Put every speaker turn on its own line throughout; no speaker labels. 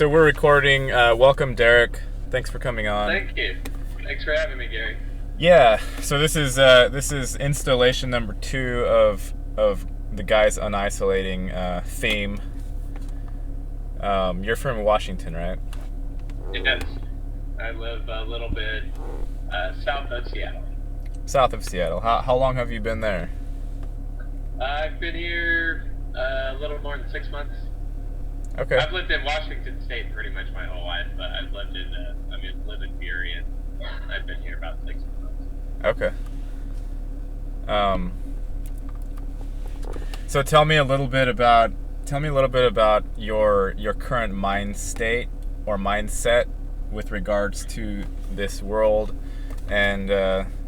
So we're recording. Welcome, Derek. Thanks for coming on.
Thank you. Thanks for having me, Gary.
Yeah. So this is installation number 2 of the guys unisolating theme. You're from Washington, right?
Yes, I live a little bit south of Seattle.
South of Seattle. How long have you been there?
I've been here a little more than 6 months.
Okay.
I've lived in Washington State pretty much my whole life, but I've lived in live in Erie, and I've been here about 6 months.
Okay. So tell me a little bit about your current mind state or mindset with regards to this world, and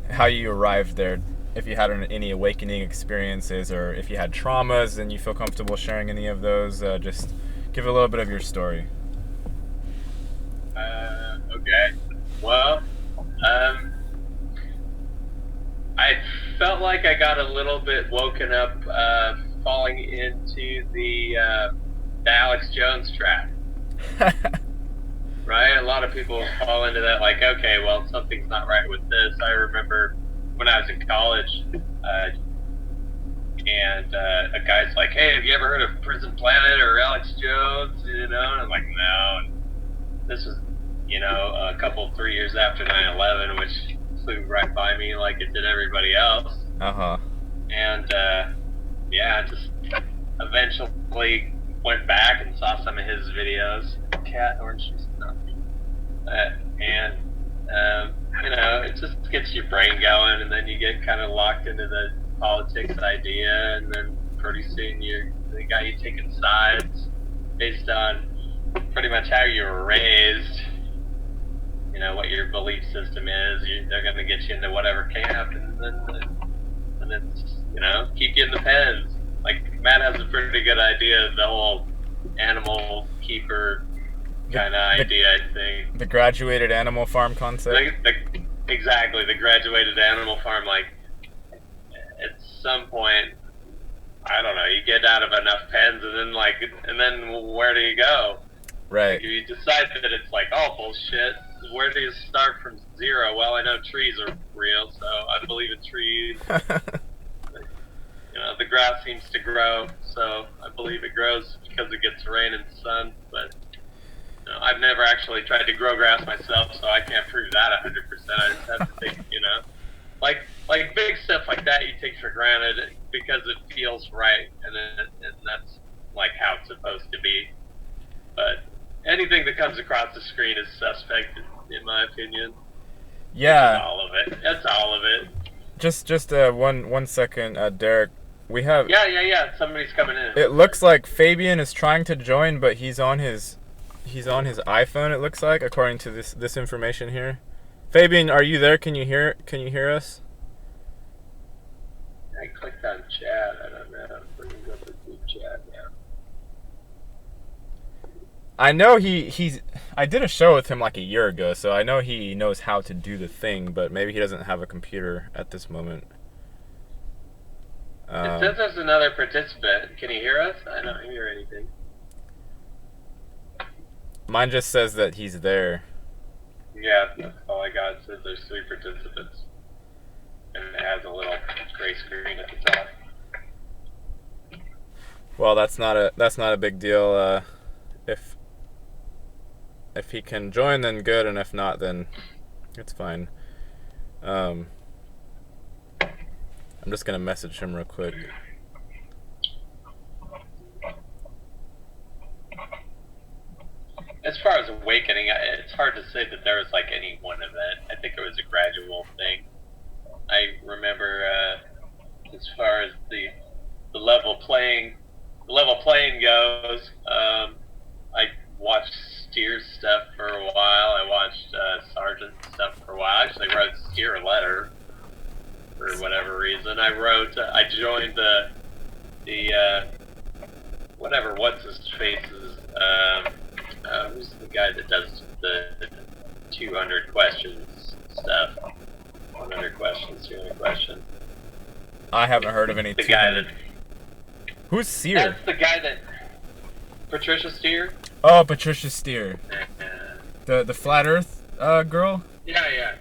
how you arrived there. If you had any awakening experiences, or if you had traumas and you feel comfortable sharing any of those, just give a little bit of your story.
Okay. Well, I felt like I got a little bit woken up, falling into the Alex Jones trap. Right? A lot of people fall into that, like, okay, well, something's not right with this. I remember when I was in college, and a guy's like, hey, have you ever heard of Prison Planet or Alex Jones? And I'm like, no. And this was, a couple, 3 years after 9/11, which flew right by me like it did everybody else.
Uh-huh.
And, I just eventually went back and saw some of his videos. Cat, orange juice, nothing. It just gets your brain going, and then you get kind of locked into the politics idea, and then pretty soon they got you taking sides based on pretty much how you were raised, what your belief system is. They're going to get you into whatever camp, and then keep you in the pens. Like, Matt has a pretty good idea of the whole animal keeper kind of idea, I think.
The graduated animal farm concept?
Exactly, the graduated animal farm. Like, at some point, I don't know, you get out of enough pens, and then where do you go?
Right.
Like, you decide that it's like, oh, bullshit, where do you start from zero? Well, I know trees are real, so I believe in trees. The grass seems to grow, so I believe it grows because it gets rain and sun, but I've never actually tried to grow grass myself, so I can't prove that 100%. I just have to think, like big stuff like that you take for granted because it feels right, and that's like how it's supposed to be. But anything that comes across the screen is suspect, in my opinion.
Yeah.
That's all of it. That's all of it.
Just 1 second, Derek. We have.
Yeah. Somebody's coming in.
It looks like Fabian is trying to join, but he's on his iPhone. It looks like, according to this information here. Fabian, are you there? Can you hear us?
I clicked on chat. I don't know. I'm bringing up the group chat now.
I know I did a show with him like a year ago, so I know he knows how to do the thing, but maybe he doesn't have a computer at this moment.
It says there's another participant. Can you hear us? I don't hear anything.
Mine just says that he's there.
Yeah, that's all I got. It says there's 3 participants. And it has a little gray screen at the top.
Well, that's not a big deal. If he can join, then good, and if not, then it's fine. I'm just gonna message him real quick.
As far as awakening, it's hard to say that there was like any one event. I think it was a gradual thing. I remember, as far as the level playing goes, I watched Steer's stuff for a while. I watched Sergeant's stuff for a while. I actually wrote Steer a letter for whatever reason. I joined the whatever, what's his face's, who's the guy that does the 200 questions stuff? 100 questions, 200 questions.
I haven't heard of any.
The guy that.
Who's Seer?
That's the guy that. Patricia Steer.
Oh, Patricia Steer,
And,
the flat Earth girl.
yeah.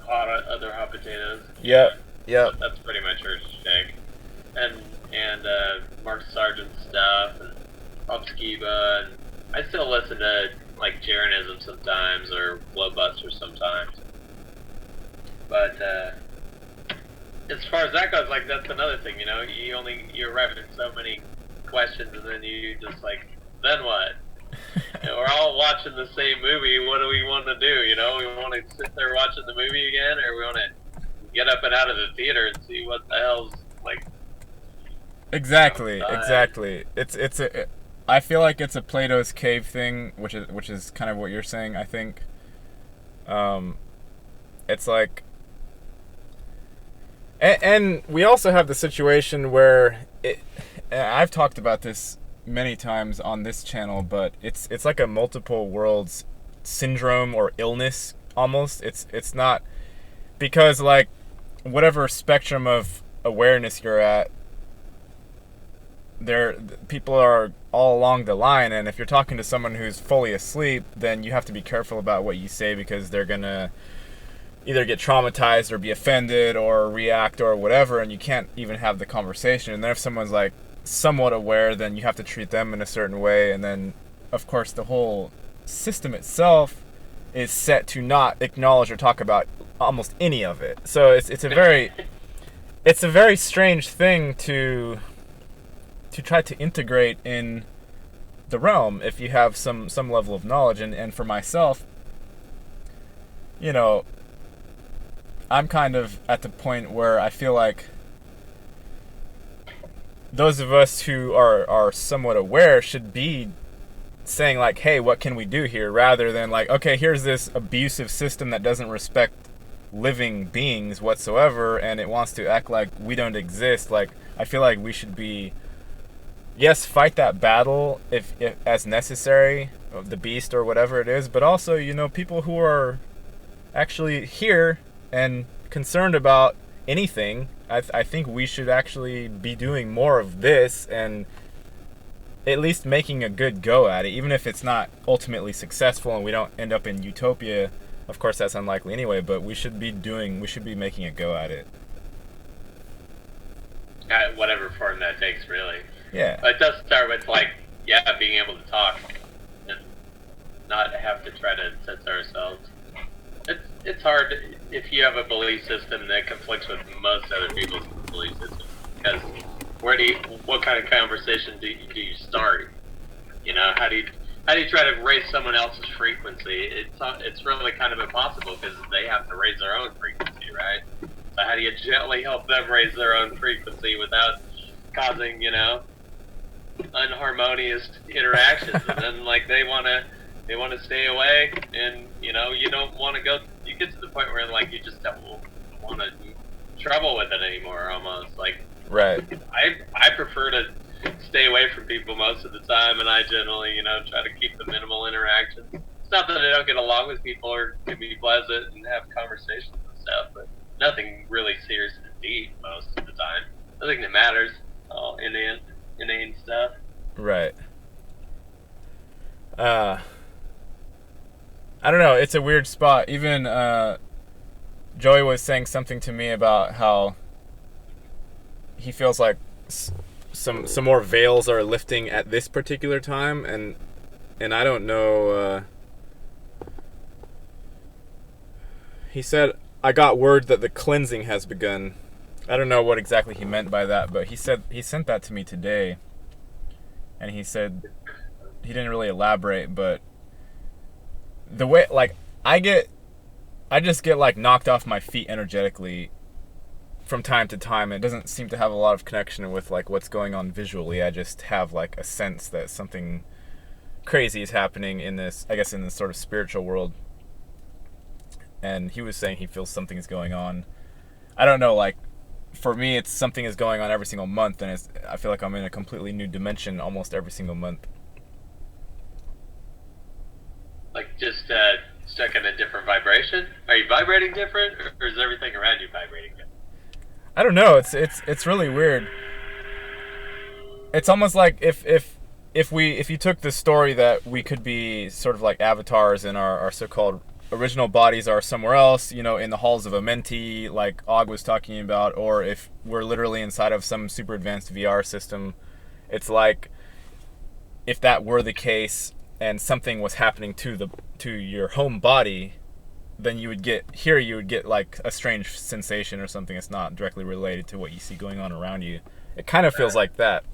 Other hot potatoes.
Yep. Yep.
That's pretty much her shtick. And Mark Sargent stuff and Bob Skiba, and I still listen to like Jeranism sometimes or Flowbuster sometimes. But as far as that goes, like that's another thing, you know. You arrive at so many questions, and then you just like, then what? You know, we're all watching the same movie. What do we want to do? You know, we want to sit there watching the movie again, or we want to get up and out of the theater and see what the hell's like.
Exactly.
Outside.
Exactly. It's a. I feel like it's a Plato's cave thing, which is kind of what you're saying. I think. It's like. And we also have the situation where I've talked about this many times on this channel, but it's like a multiple worlds syndrome or illness almost. It's not, because like whatever spectrum of awareness you're at, there people are all along the line, and if you're talking to someone who's fully asleep, then you have to be careful about what you say, because they're gonna either get traumatized or be offended or react or whatever, and you can't even have the conversation. And then if someone's like somewhat aware, then you have to treat them in a certain way, and then of course the whole system itself is set to not acknowledge or talk about almost any of it. So it's a very strange thing to try to integrate in the realm if you have some level of knowledge. And for myself, you know, I'm kind of at the point where I feel like those of us who are somewhat aware should be saying like, hey, what can we do here, rather than like, okay, here's this abusive system that doesn't respect living beings whatsoever, and it wants to act like we don't exist. Like, I feel like we should be, yes, fight that battle if as necessary, of the beast or whatever it is, but also, you know, people who are actually here and concerned about anything, I think we should actually be doing more of this, and at least making a good go at it, even if it's not ultimately successful and we don't end up in utopia. Of course, that's unlikely anyway, but we should be making a go at it.
Whatever form that takes, really.
Yeah.
But it does start with like, being able to talk and not have to try to censor ourselves. It's hard if you have a belief system that conflicts with most other people's belief systems, because what kind of conversation do you start? You know, how do you try to raise someone else's frequency? It's really kind of impossible, because they have to raise their own frequency, right? So how do you gently help them raise their own frequency without causing, you know, unharmonious interactions? And then like they want to stay away, and you know, you don't want to go. You get to the point where like you just don't want to trouble with it anymore, almost like.
Right.
I prefer to stay away from people most of the time, and I generally, you know, try to keep the minimal interactions. It's not that I don't get along with people or can be pleasant and have conversations and stuff, but nothing really serious and deep most of the time. Nothing that matters. All inane stuff.
Right. I don't know. It's a weird spot. Even Joey was saying something to me about how he feels like some more veils are lifting at this particular time, and I don't know. He said, I got word that the cleansing has begun. I don't know what exactly he meant by that, but he said he sent that to me today, and he said he didn't really elaborate, but the way, like, I just get like knocked off my feet energetically from time to time. It doesn't seem to have a lot of connection with like what's going on visually. I just have like a sense that something crazy is happening in this, I guess, in this sort of spiritual world. And he was saying he feels something is going on. I don't know, like, for me, it's something is going on every single month, and I feel like I'm in a completely new dimension almost every single month. Like
just stuck in a different vibration? Are you vibrating different, or is everything around you vibrating different?
I don't know. It's really weird. It's almost like if if you took the story that we could be sort of like avatars and our so-called original bodies are somewhere else, you know, in the halls of a Menti, like Og was talking about, or if we're literally inside of some super advanced VR system, it's like if that were the case and something was happening to your home body, then you would get like a strange sensation or something that's not directly related to what you see going on around you. It kind of feels like that.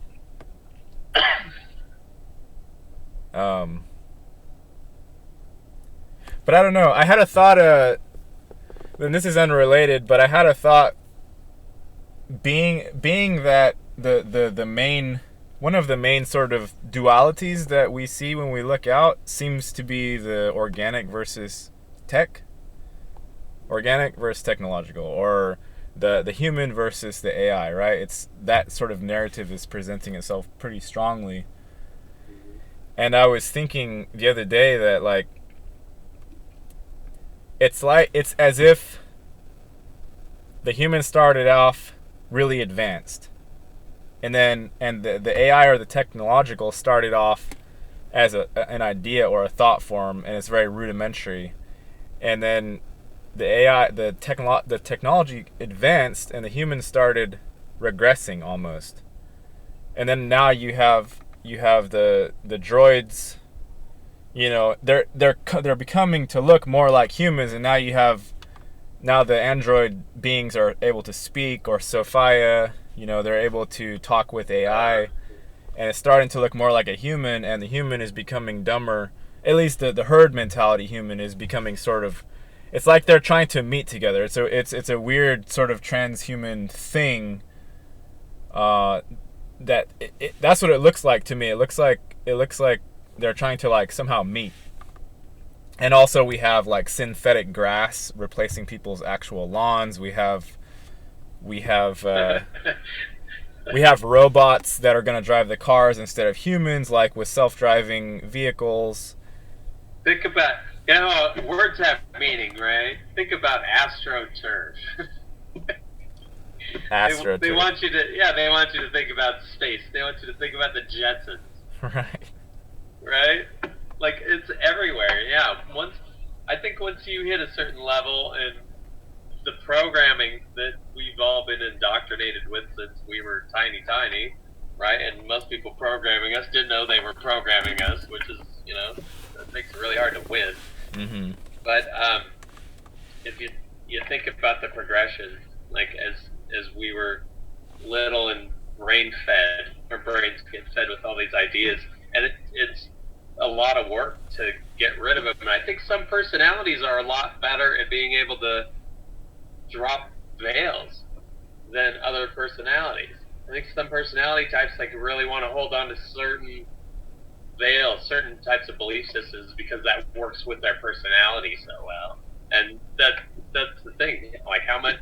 But I don't know. I had a thought, and this is unrelated, but I had a thought, being that the main, one of the main sort of dualities that we see when we look out seems to be the organic versus technological, or the human versus the AI, right? It's that sort of narrative is presenting itself pretty strongly. And I was thinking the other day that like it's as if the human started off really advanced, and the AI or the technological started off as an idea or a thought form, and it's very rudimentary, and then the technology advanced and the humans started regressing almost, and then now you have the droids, you know, they're becoming to look more like humans, and now the android beings are able to speak, or Sophia, you know, they're able to talk with AI, and it's starting to look more like a human, and the human is becoming dumber. At least the herd mentality human is becoming sort of, it's like they're trying to meet together. So it's a weird sort of transhuman thing. That's what it looks like to me. It looks like they're trying to like somehow meet. And also we have like synthetic grass replacing people's actual lawns. We have robots that are going to drive the cars instead of humans, like with self-driving vehicles.
Think about, you know, words have meaning, right? Think about AstroTurf.
AstroTurf.
They want you to think about space. They want you to think about the Jetsons.
Right.
Right? Like, it's everywhere. Yeah. I think once you hit a certain level, and the programming that we've all been indoctrinated with since we were tiny, right? And most people programming us didn't know they were programming us, which is, you know, that makes it really hard to win.
Mm-hmm.
But if you think about the progression, like as we were little and brain fed, our brains get fed with all these ideas, and it's a lot of work to get rid of them. And I think some personalities are a lot better at being able to drop veils than other personalities. I think some personality types like really want to hold on to certain veils, certain types of belief systems, because that works with their personality so well. And that's the thing. Like how much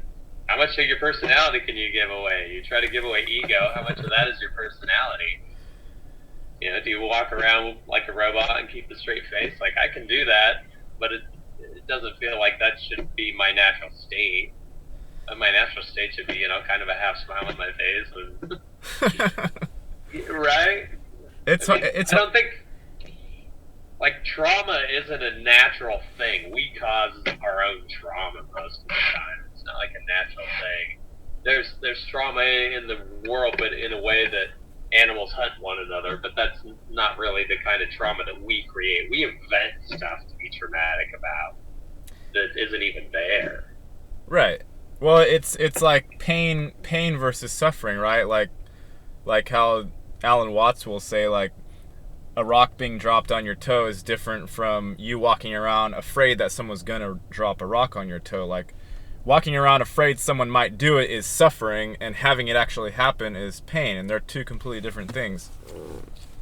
of your personality can you give away? You try to give away ego. How much of that is your personality? You know, do you walk around like a robot and keep a straight face? Like, I can do that, but it doesn't feel like that should be my natural state. My natural state should be, you know, kind of a half smile on my face. And, right? I don't think, like, trauma isn't a natural thing. We cause our own trauma most of the time. It's not like a natural thing. There's trauma in the world, but in a way that animals hunt one another, but that's not really the kind of trauma that we create. We invent stuff to be traumatic about that isn't even there.
Right. Well, it's like pain versus suffering, right? Like how Alan Watts will say, like, a rock being dropped on your toe is different from you walking around afraid that someone's gonna drop a rock on your toe. Like, walking around afraid someone might do it is suffering, and having it actually happen is pain, and they're two completely different things.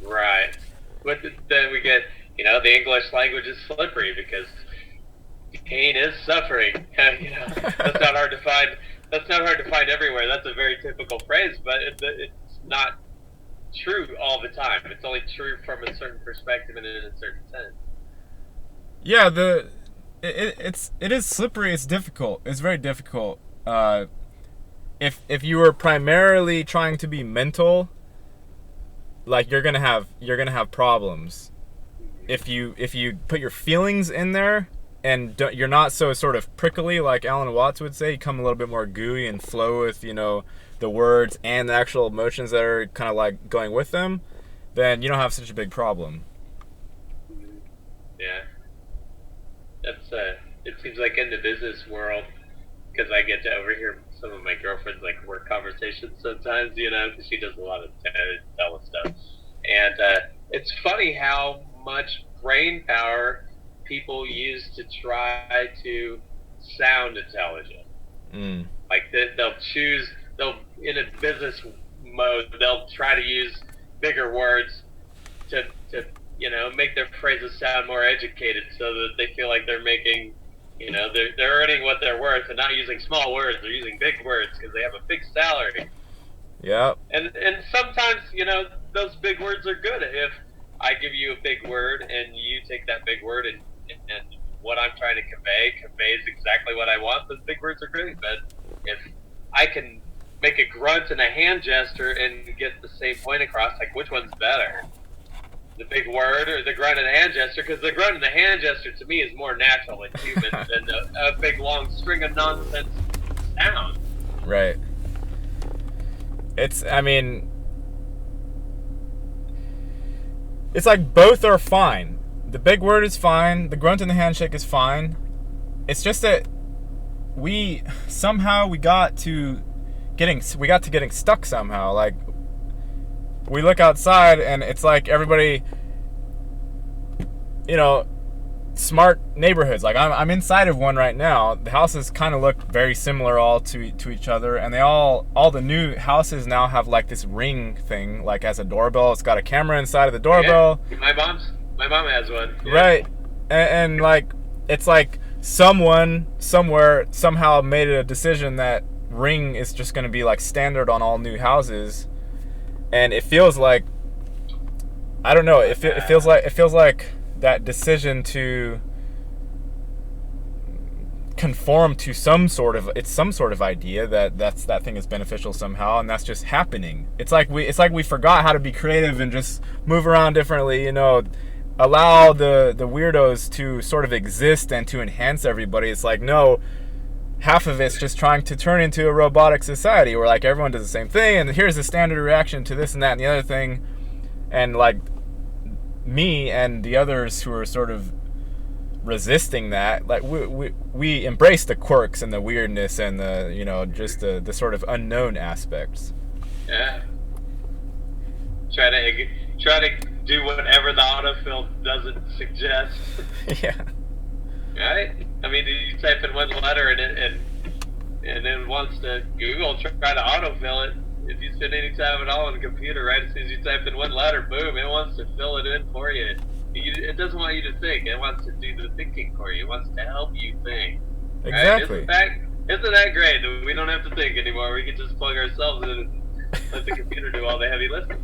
Right. But then we get, you know, the English language is slippery because pain is suffering. You know, that's not hard to find. That's not hard to find everywhere. That's a very typical phrase, but it's not true all the time. It's only true from a certain perspective and in a certain sense.
Yeah, it is slippery. It's difficult. It's very difficult. If you were primarily trying to be mental, like you're gonna have problems if you put your feelings in there, and you're not so sort of prickly like Alan Watts would say. You come a little bit more gooey and flow with, the words and the actual emotions that are kind of like going with them. Then you don't have such a big problem.
Yeah, that's it seems like in the business world, because I get to overhear some of my girlfriend's like work conversations sometimes, because she does a lot of tele stuff, and it's funny how much brain power people use to try to sound intelligent. Like they'll in a business mode, they'll try to use bigger words to make their phrases sound more educated, so that they feel like they're making, they're earning what they're worth, and not using small words. They're using big words because they have a big salary.
Yeah.
And sometimes, those big words are good. If I give you a big word and you take that big word and what I'm trying to conveys exactly what I want, those big words are great. But if I can make a grunt and a hand gesture and get the same point across, like, which one's better? The big word or the grunt and the hand gesture? Because the grunt and the hand gesture to me is more natural and human than a big long string of nonsense sound.
Right. It's like both are fine. The big word is fine. The grunt and the handshake is fine. It's just that we got to getting stuck somehow. Like, we look outside and it's like everybody, smart neighborhoods. Like I'm inside of one right now. The houses kind of look very similar all to each other, and they all the new houses now have like this ring thing, like as a doorbell. It's got a camera inside of the doorbell.
Yeah, my mom has one. Yeah.
Right, and like it's like someone somewhere somehow made a decision that ring is just going to be like standard on all new houses, and it feels like, I don't know. It feels like that decision to conform to some sort of idea that thing is beneficial somehow, and that's just happening. It's like we forgot how to be creative and just move around differently, allow the weirdos to sort of exist and to enhance everybody. It's like, no, half of it's just trying to turn into a robotic society where like everyone does the same thing, and here's the standard reaction to this and that and the other thing, and like me and the others who are sort of resisting that, like we embrace the quirks and the weirdness and the just the sort of unknown aspects.
Yeah. Try to do whatever the autofill doesn't suggest.
Yeah.
Right? I mean, you type in one letter and it wants to Google try to autofill it. If you spend any time at all on the computer, right, as soon as you type in one letter, boom, it wants to fill it in for you. It doesn't want you to think. It wants to do the thinking for you. It wants to help you think.
Exactly.
Right? Isn't that great? We don't have to think anymore. We can just plug ourselves in and let the computer do all the heavy lifting.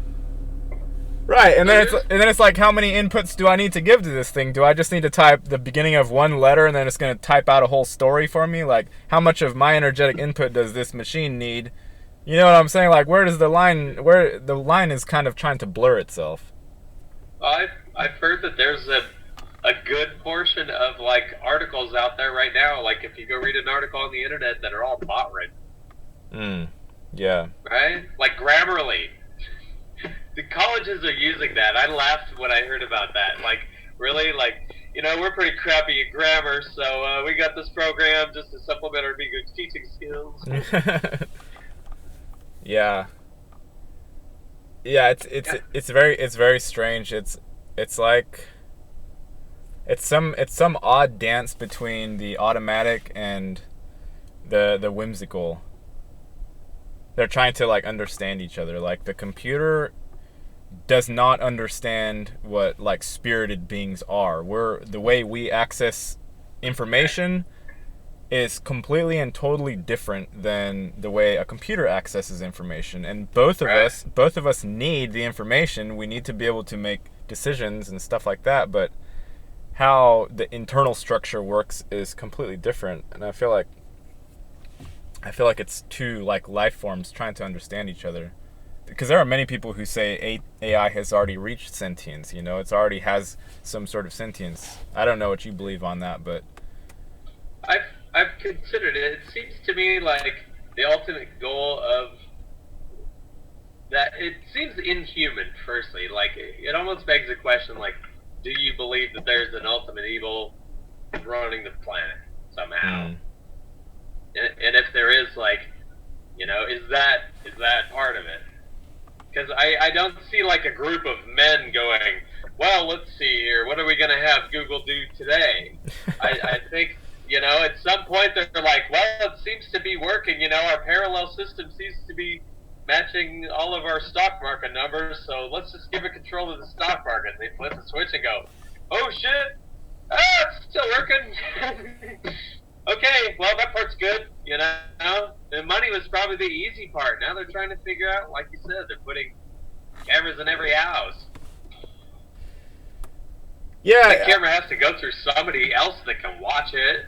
Right, and then it's like, how many inputs do I need to give to this thing? Do I just need to type the beginning of one letter and then it's going to type out a whole story for me? Like, how much of my energetic input does this machine need? You know what I'm saying? Like, where the line is kind of trying to blur itself.
I've heard that there's a good portion of like articles out there right now. Like, if you go read an article on the internet, that are all bot written.
Yeah.
Right? Like Grammarly. The colleges are using that. I laughed when I heard about that. Like, really? Like, we're pretty crappy at grammar, so we got this program just to supplement our English teaching skills.
Yeah. Yeah, it's very strange. It's like it's some odd dance between the automatic and the whimsical. They're trying to like understand each other. Like, the computer does not understand what like spirited beings are. The way we access information is completely and totally different than the way a computer accesses information, and both of us need the information. We need to be able to make decisions and stuff like that, but how the internal structure works is completely different. And I feel like it's two like life forms trying to understand each other, because there are many people who say AI has already reached sentience. It's already has some sort of sentience. I don't know what you believe on that, but
I've considered it. It seems to me like the ultimate goal of that. It seems inhuman. Firstly, like it almost begs the question: like, do you believe that there's an ultimate evil running the planet somehow? And if there is, like, is that part of it? Because I don't see like a group of men going, well, let's see here, what are we going to have Google do today? I think, at some point they're like, well, it seems to be working, our parallel system seems to be matching all of our stock market numbers, so let's just give it control of the stock market. And they flip the switch and go, oh shit, it's still working. Okay, well, that part's good, The money was probably the easy part. Now they're trying to figure out, like you said, they're putting cameras in every house.
Yeah.
The camera has to go through somebody else that can watch it.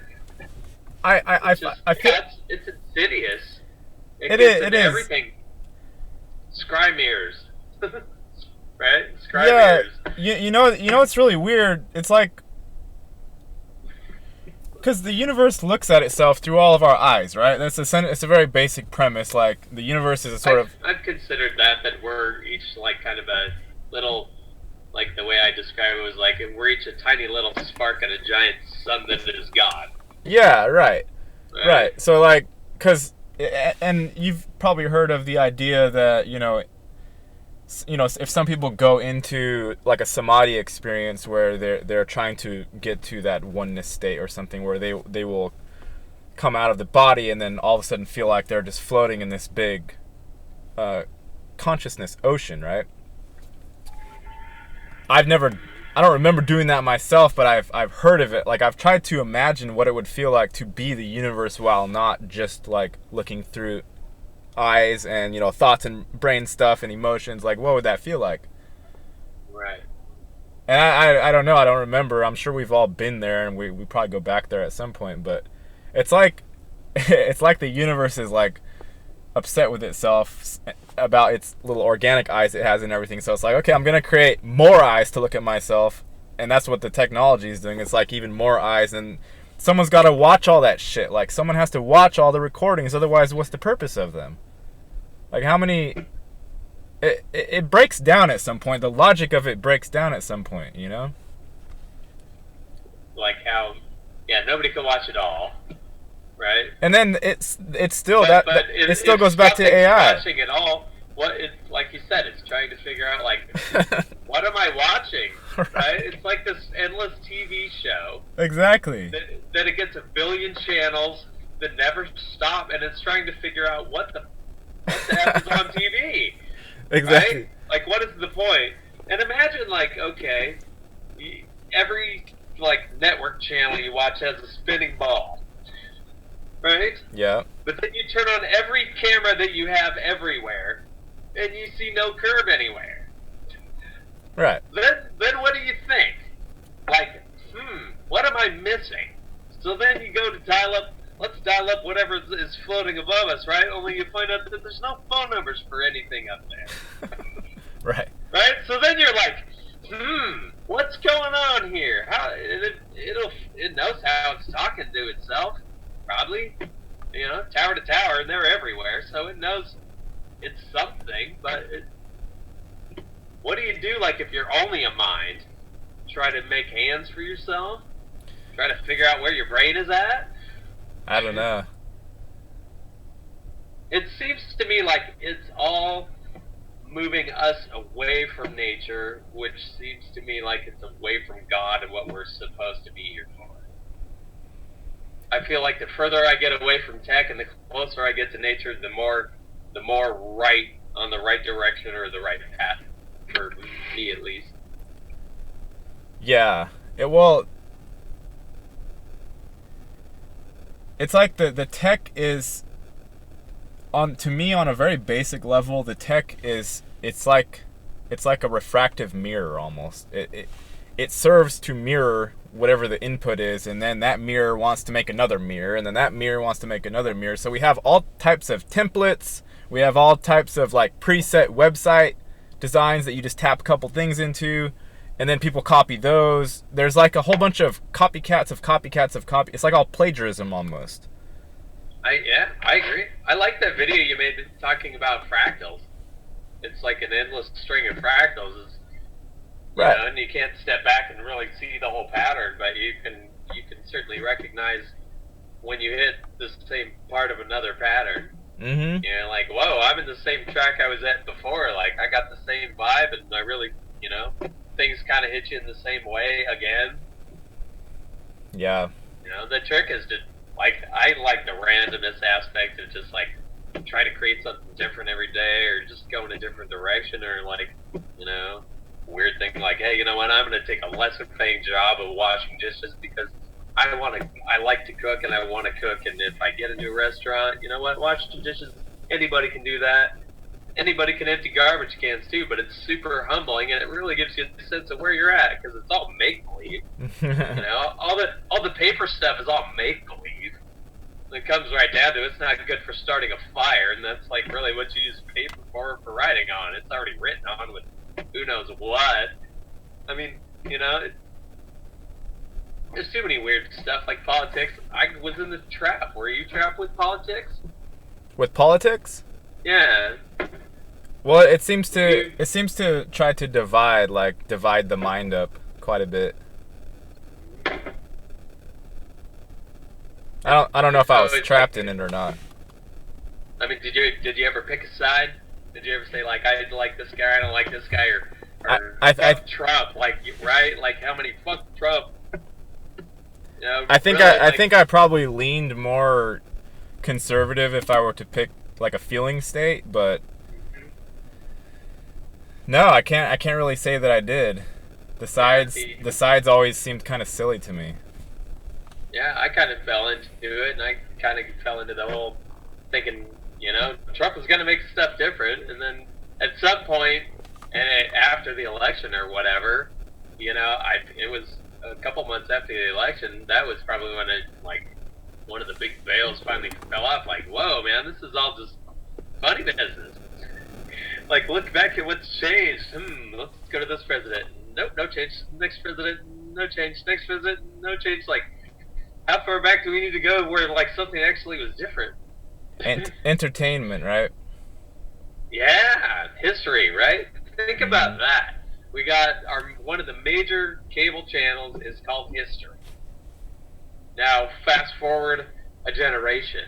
I feel...
It's insidious.
It is.
Everything. Scry mirrors. Right? Scry
mirrors.
You
know what's really weird? It's like... Because the universe looks at itself through all of our eyes, right? It's a very basic premise. Like, the universe is a sort of...
I've considered that we're each, like, kind of a little... Like, the way I describe it was, like, we're each a tiny little spark in a giant sun that is God.
Yeah, right. So, like, because... And you've probably heard of the idea that, if some people go into like a samadhi experience where they're trying to get to that oneness state or something, where they will come out of the body and then all of a sudden feel like they're just floating in this big consciousness ocean, right? I don't remember doing that myself, but I've heard of it. Like, I've tried to imagine what it would feel like to be the universe while not just like looking through eyes and thoughts and brain stuff and emotions. Like, what would that feel like?
Right.
And I don't know, I don't remember. I'm sure we've all been there, and we probably go back there at some point, but it's like the universe is like upset with itself about its little organic eyes it has and everything. So it's like, okay, I'm gonna create more eyes to look at myself, and that's what the technology is doing. It's like even more eyes, and someone's got to watch all that shit. Like, someone has to watch all the recordings, otherwise what's the purpose of them? Like, how many... It breaks down at some point. The logic of it breaks down at some point,
Like how... Yeah, nobody can watch it all, right?
And then it's still... It still goes back to AI.
Watching it all, like you said, it's trying to figure out, like, what am I watching, right? It's like this endless TV show.
Exactly.
That it gets a billion channels that never stop, and it's trying to figure out what the F is on TV.
Exactly.
Right? Like, what is the point? And imagine, like, okay, every, like, network channel you watch has a spinning ball, right?
Yeah.
But then you turn on every camera that you have everywhere, and you see no curve anywhere.
Right.
Then what do you think? Like, what am I missing? So then you go to let's dial up whatever is floating above us, right? Only you find out that there's no phone numbers for anything up there.
Right.
Right? So then you're like, what's going on here? How it knows how it's talking to itself, probably. Tower to tower, and they're everywhere, so it knows it's something, but what do you do, like, if you're only a mind? Try to make hands for yourself? Try to figure out where your brain is at?
I don't know.
It seems to me like it's all moving us away from nature, which seems to me like it's away from God and what we're supposed to be here for. I feel like the further I get away from tech and the closer I get to nature, the more right on the right direction or the right path, for me at least.
Yeah. It's like the tech is, to me, on a very basic level, the tech is, it's like a refractive mirror almost. It serves to mirror whatever the input is, and then that mirror wants to make another mirror, and then that mirror wants to make another mirror. So we have all types of templates, We have all types of like preset website designs that you just tap a couple things into, and then people copy those. There's like a whole bunch of copycats of copycats of copy. It's like all plagiarism almost.
I agree. I like that video you made talking about fractals. It's like an endless string of fractals.
Right.
And you can't step back and really see the whole pattern, but you can certainly recognize when you hit the same part of another pattern.
Mm-hmm.
You know, like, whoa, I'm in the same track I was at before. Like, I got the same vibe, and I really, things kind of hit you in the same way again.
Yeah.
The trick is to, like, I like the randomness aspect of just, like, try to create something different every day, or just go in a different direction, or, like, weird thing like, hey, you know what, I'm going to take a lesser paying job of washing dishes because I like to cook and I want to cook, and if I get into a restaurant, you know what, washing dishes, anybody can do that. Anybody can empty garbage cans too, but it's super humbling, and it really gives you a sense of where you're at, because it's all make-believe. All the paper stuff is all make-believe. It comes right down to it's not good for starting a fire, and that's like really what you use paper for writing on. It's already written on with who knows what. I mean, there's too many weird stuff like politics. I was in the trap. Were you trapped with politics?
With politics?
Yeah.
Well, it seems to try to divide the mind up quite a bit. I don't know if I was trapped in it or not.
I mean, did you ever pick a side? Did you ever say, like, I like this guy, I don't like this guy, or fuck Trump, like, right? Like, how many fuck Trump?
I think I probably leaned more conservative if I were to pick like a feeling state, but no, I can't really say that I did. The sides always seemed kind of silly to me.
Yeah, I kind of fell into it, and I kind of fell into the whole thinking, Trump was going to make stuff different, and then at some point, after the election or whatever, it was a couple months after the election, that was probably when one of the big veils finally fell off. Like, whoa, man, this is all just funny business. Like, look back at what's changed. Let's go to this president. Nope, no change. Next president, no change. Next president, no change. Like, how far back do we need to go where, like, something actually was different?
Entertainment, right?
Yeah, history, right? Think about that. We got one of the major cable channels is called History. Now, fast forward a generation.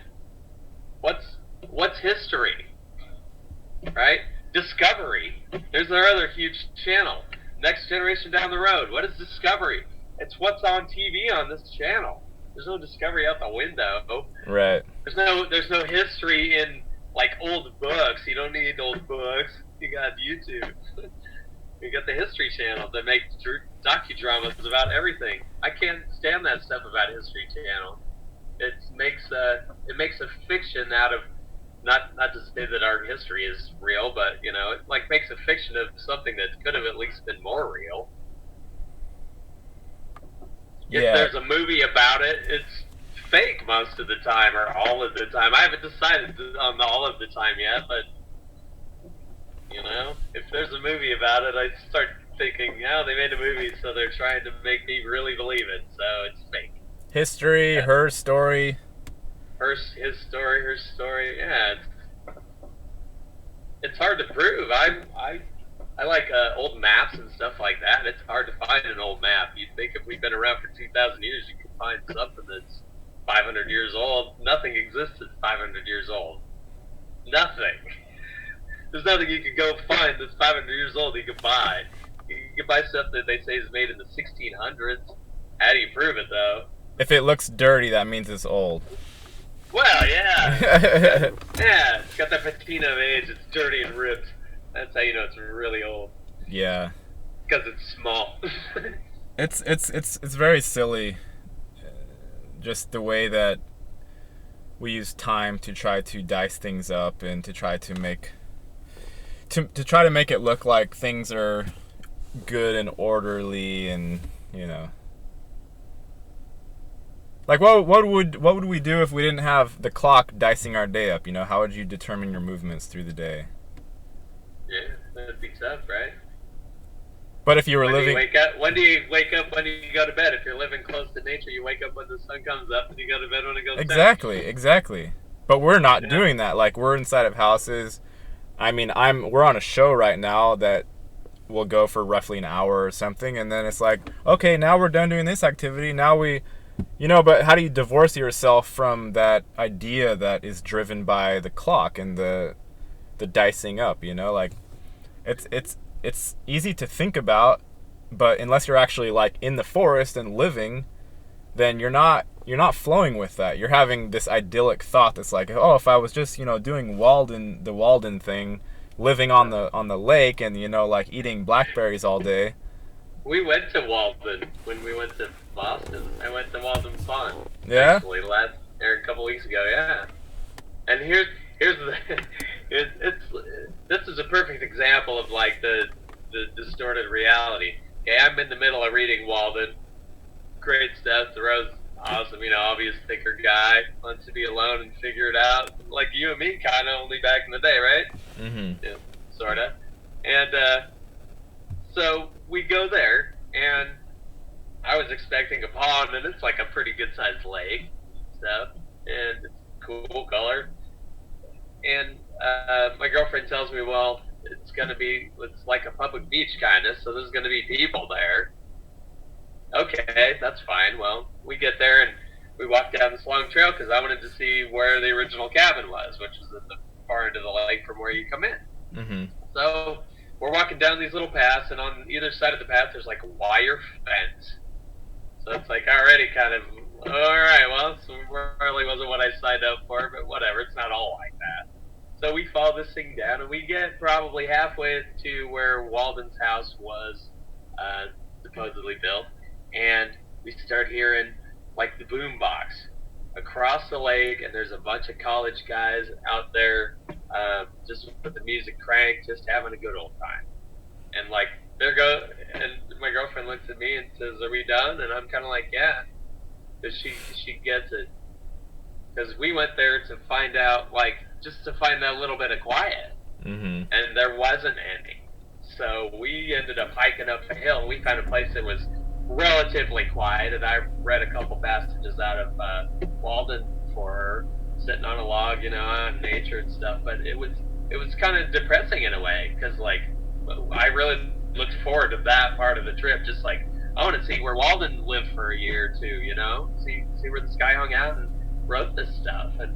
What's history? Right? Discovery. There's our other huge channel. Next generation down the road. What is Discovery? It's what's on TV on this channel. There's no Discovery out the window.
Right.
There's no history in like old books. You don't need old books. You got YouTube. You got the History Channel that makes docudramas about everything. I can't stand that stuff about History Channel. It makes a fiction out of not to say that our history is real, but it like makes a fiction of something that could have at least been more real. If there's a movie about it, it's fake most of the time or all of the time. I haven't decided on all of the time yet, but if there's a movie about it, I start thinking, they made a movie, so they're trying to make me really believe it, so it's fake.
History, her story.
His story. Yeah, it's hard to prove. I like old maps and stuff like that. It's hard to find an old map. You'd think if we've been around for 2,000 years, you could find something that's 500 years old. Nothing exists that's 500 years old. Nothing. There's nothing you could go find that's 500 years old you can buy. You can buy stuff that they say is made in the 1600s. How do you prove it, though?
If it looks dirty, that means it's old.
Well, yeah. Yeah, it's got that patina of age. It's dirty and ripped. That's how you know it's really old.
Yeah.
Because it's small.
It's very silly. Just the way that we use time to try to dice things up and to try to make it look like things are good and orderly, and Like what would we do if we didn't have the clock dicing our day up? You know, how would you determine your movements through the day?
Yeah, that'd be tough, right?
But if you were
When do you
living
wake up? When do you wake up? When do you go to bed? If you're living close to nature, you wake up when the sun comes up, and you go to bed when it goes down.
exactly. But we're not
Yeah.
doing that. Like we're inside of houses. I mean, we're on a show right now that will go for roughly an hour or something, and then it's like, okay, now we're done doing this activity. Now we, but how do you divorce yourself from that idea that is driven by the clock and the dicing up? Like it's easy to think about, but unless you're actually like in the forest and living, then you're not flowing with that. You're having this idyllic thought that's like, oh, if I was just doing the Walden thing, living on the lake, and like eating blackberries all day.
We went to Walden when we went to Boston. I went to Walden Pond.
Yeah.
Actually, a couple weeks ago. Yeah. And here's the this is a perfect example of like the distorted reality. Okay, I'm in the middle of reading Walden. Great stuff. Thoreau's awesome. Obvious thinker guy. Wants to be alone and figure it out. Like you and me, kind of, only back in the day, right?
Mm-hmm.
Yeah, sorta. And so we go there, and I was expecting a pond, and it's like a pretty good sized lake stuff, and it's cool color. And my girlfriend tells me, well, it's like a public beach kind of, so there's gonna be people there. Okay, that's fine. Well, we get there and we walk down this long trail because I wanted to see where the original cabin was, which is at the far end of the lake from where you come in.
Mm-hmm.
So we're walking down these little paths, and on either side of the path there's like a wire fence. So it's like already kind of, all right, well, this really wasn't what I signed up for, but whatever, it's not all like that. So we follow this thing down, and we get probably halfway to where Walden's house was supposedly built, and we start hearing like the boom box across the lake, and there's a bunch of college guys out there just with the music cranked, just having a good old time. And like and my girlfriend looks at me and says, "Are we done?" And I'm kind of like, "Yeah," because she gets it. Because we went there to find out, like, just to find that little bit of quiet,
Mm-hmm.
and there wasn't any. So we ended up hiking up a hill. We found a place that was relatively quiet, and I read a couple passages out of Walden for her, sitting on a log, on nature and stuff. But it was kind of depressing in a way, because like I really looked forward to that part of the trip. Just like I want to see where Walden lived for a year or two, see where this guy hung out and wrote this stuff, and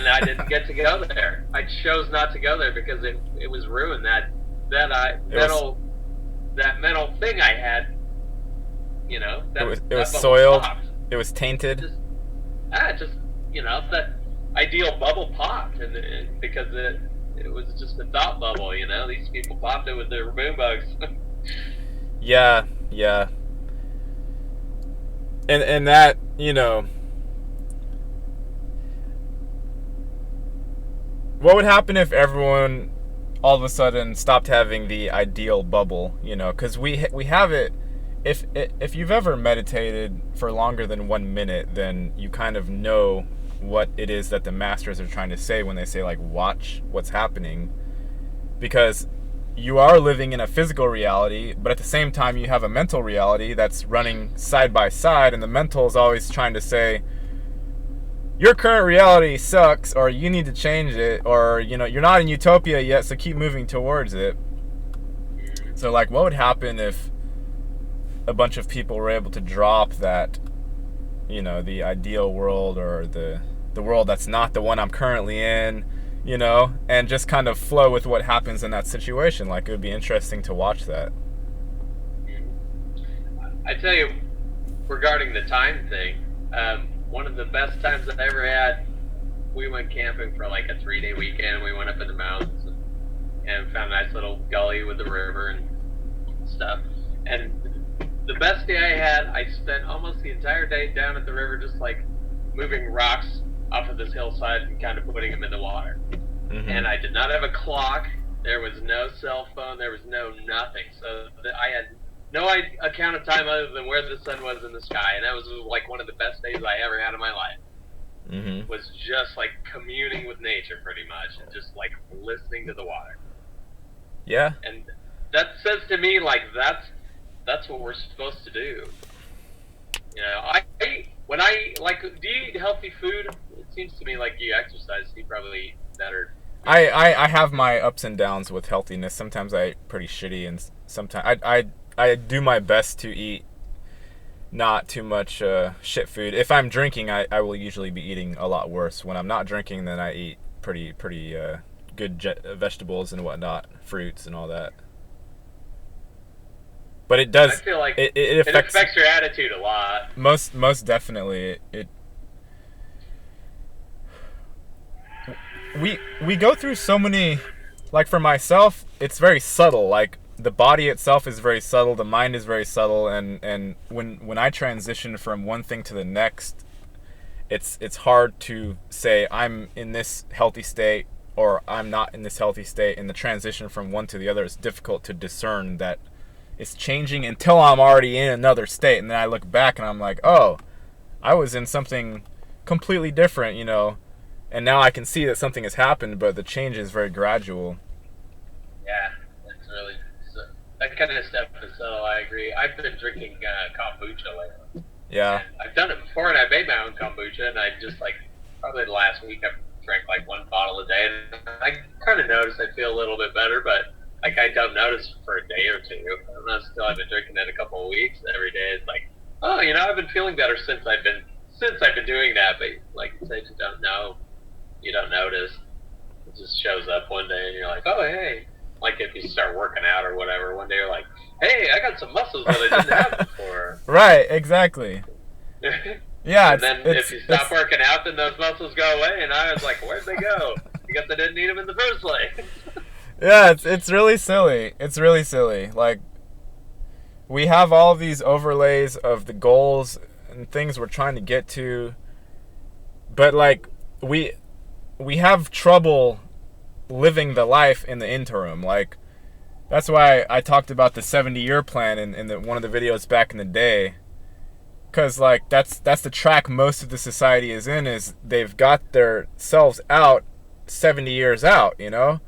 I didn't get to go there. I chose not to go there because it was ruined. That mental thing I had.
It was soiled. It was tainted.
That ideal bubble popped, and because it was just a thought bubble. These people popped it with their boom bugs.
Yeah. And that, what would happen if everyone all of a sudden stopped having the ideal bubble? Because we have it. If you've ever meditated for longer than 1 minute, then you kind of know what it is that the masters are trying to say when they say, like, watch what's happening. Because you are living in a physical reality, but at the same time you have a mental reality that's running side by side, and the mental is always trying to say, your current reality sucks, or you need to change it, or, you're not in utopia yet, so keep moving towards it. So, like, what would happen if a bunch of people were able to drop that, the ideal world, or the world that's not the one I'm currently in, and just kind of flow with what happens in that situation? Like, it would be interesting to watch that.
I tell you, regarding the time thing, one of the best times I ever had, we went camping for like a 3-day weekend. We went up in the mountains and found a nice little gully with the river and stuff. And the best day I had, I spent almost the entire day down at the river, just like moving rocks off of this hillside and kind of putting them in the water. Mm-hmm. And I did not have a clock. There was no cell phone. There was no nothing. So I had account of time other than where the sun was in the sky, and that was like one of the best days I ever had in my life.
Mm-hmm.
Was just like communing with nature, pretty much, and just like listening to the water.
Yeah.
And that says to me like that's what we're supposed to do. You know, when I like, do you eat healthy food? It seems to me like you exercise, so you probably eat better.
I have my ups and downs with healthiness. Sometimes I eat pretty shitty, and sometimes I do my best to eat not too much shit food. If I'm drinking, I will usually be eating a lot worse. When I'm not drinking, then I eat pretty good vegetables and whatnot, fruits and all that. But it does.
I feel like
it affects
your attitude a lot.
Most definitely. We go through so many, like for myself, it's very subtle. Like the body itself is very subtle, the mind is very subtle, and when I transition from one thing to the next, it's hard to say I'm in this healthy state or I'm not in this healthy state. And the transition from one to the other is difficult to discern that it's changing until I'm already in another state, and then I look back and I'm like, oh, I was in something completely different, you know. And now I can see that something has happened, but the change is very gradual.
Yeah, that's really that kind of stuff is subtle. I agree. I've been drinking kombucha lately.
Yeah.
And I've done it before, and I made my own kombucha, and I just like probably the last week I've drank like one bottle a day, and I kind of noticed I feel a little bit better, but like I don't notice for a day or two. I'm not still. I've been drinking it a couple of weeks. Every day it's like, oh, you know, I've been feeling better since I've been doing that. But like you said, you don't know. You don't notice. It just shows up one day and you're like, oh, hey. Like if you start working out or whatever, one day you're like, hey, I got some muscles that I didn't have before.
Right, exactly. Yeah.
And then if you stop working out, then those muscles go away. And I was like, where'd they go? Because I didn't need them in the first place.
Yeah, it's really silly. It's really silly. Like, we have all of these overlays of the goals and things we're trying to get to. But, like, we have trouble living the life in the interim. Like, that's why I talked about the 70-year plan in one of the videos back in the day. Because, like, that's the track most of the society is in, is they've got their selves out 70 years out, you know?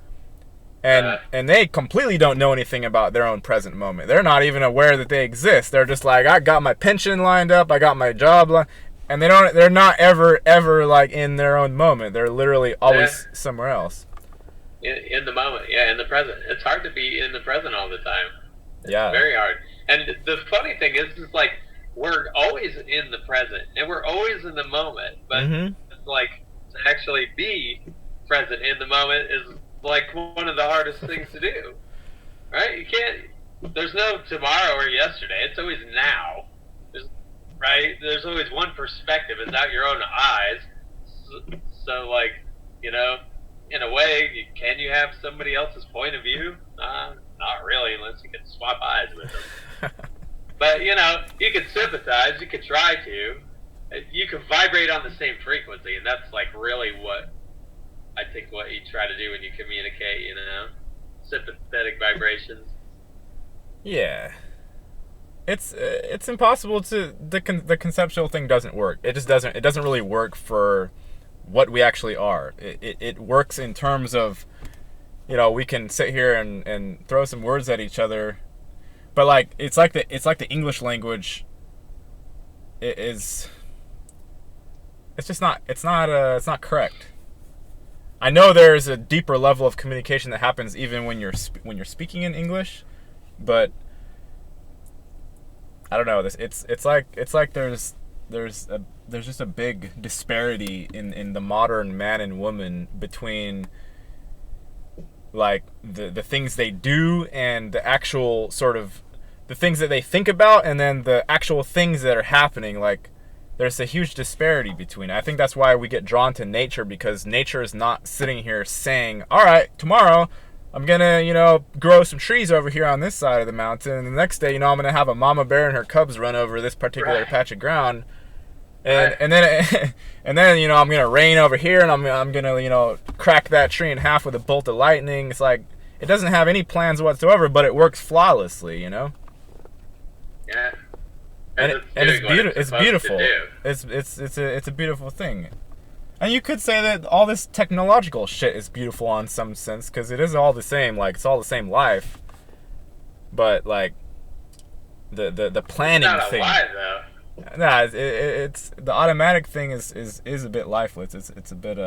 And they completely don't know anything about their own present moment. They're not even aware that they exist. They're just like, I got my pension lined up, I got my job lined, and they're not ever like in their own moment. They're literally always somewhere else.
In the moment, yeah, in the present. It's hard to be in the present all the time. It's very hard. And the funny thing is like we're always in the present and we're always in the moment, but it's like to actually be present in the moment is like one of the hardest things to do, right? You can't. There's no tomorrow or yesterday. It's always now, right? There's always one perspective. It's out your own eyes. So like, you know, in a way, can you have somebody else's point of view? Not really, unless you can swap eyes with them. But you know, you can sympathize. You can try to. You can vibrate on the same frequency, and that's like really what I think what you try to do when you communicate, you know, sympathetic vibrations.
Yeah, it's impossible to the conceptual thing doesn't work. It just doesn't. It doesn't really work for what we actually are. It works in terms of, you know, we can sit here and throw some words at each other, but like it's like the English language. It's not correct. I know there's a deeper level of communication that happens even when you're speaking in English, but I don't know. It's like there's just a big disparity in the modern man and woman between like the things they do and the actual sort of the things that they think about, and then the actual things that are happening. Like, there's a huge disparity between. I think that's why we get drawn to nature, because nature is not sitting here saying, all right, tomorrow I'm gonna, you know, grow some trees over here on this side of the mountain, and the next day, you know, I'm gonna have a mama bear and her cubs run over this particular patch of ground, and then you know, I'm gonna rain over here, and I'm gonna, you know, crack that tree in half with a bolt of lightning. It's like, it doesn't have any plans whatsoever, but it works flawlessly, you know.
Yeah.
And it's beautiful. It's beautiful.
Do.
It's a beautiful thing. And you could say that all this technological shit is beautiful on some sense, because it is all the same. Like, it's all the same life. But like the planning
it's not
thing.
A lie, though.
Nah, it's the automatic thing is a bit lifeless. It's a bit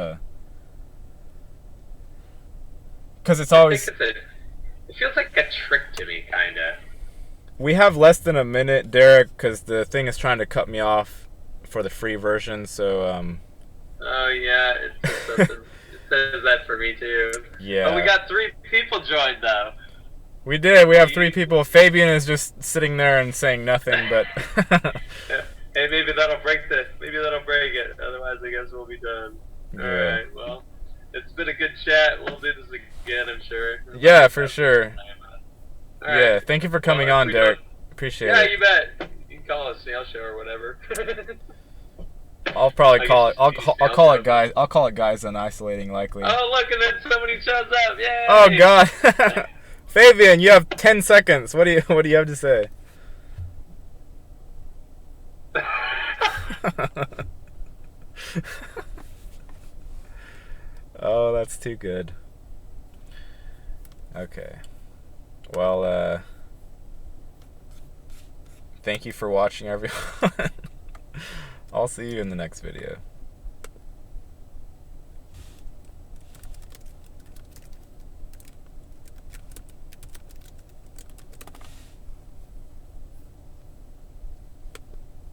because it's always.
It feels like a trick to me, kinda.
We have less than a minute, Derek, because the thing is trying to cut me off for the free version. So
Oh yeah, it says that for me too.
Yeah.
Oh, we got 3 people joined though.
We did. We have 3 people. Fabian is just sitting there and saying nothing, but.
Yeah. Hey, maybe that'll break it. Otherwise, I guess we'll be done.
Yeah.
All right. Well, it's been a good chat. We'll do this again, I'm sure.
Yeah, for sure.
All
Yeah.
right.
Thank you for coming on, Derek. Appreciate it.
Yeah, you bet. You can call it a snail show or whatever.
I'll probably call it. I'll call it guys. I'll call it guys unisolating likely.
Oh, look, and then somebody shows up. Yay!
Oh God. Fabian, you have 10 seconds. What do you have to say? Oh, that's too good. Okay. Well, thank you for watching, everyone. I'll see you in the next video.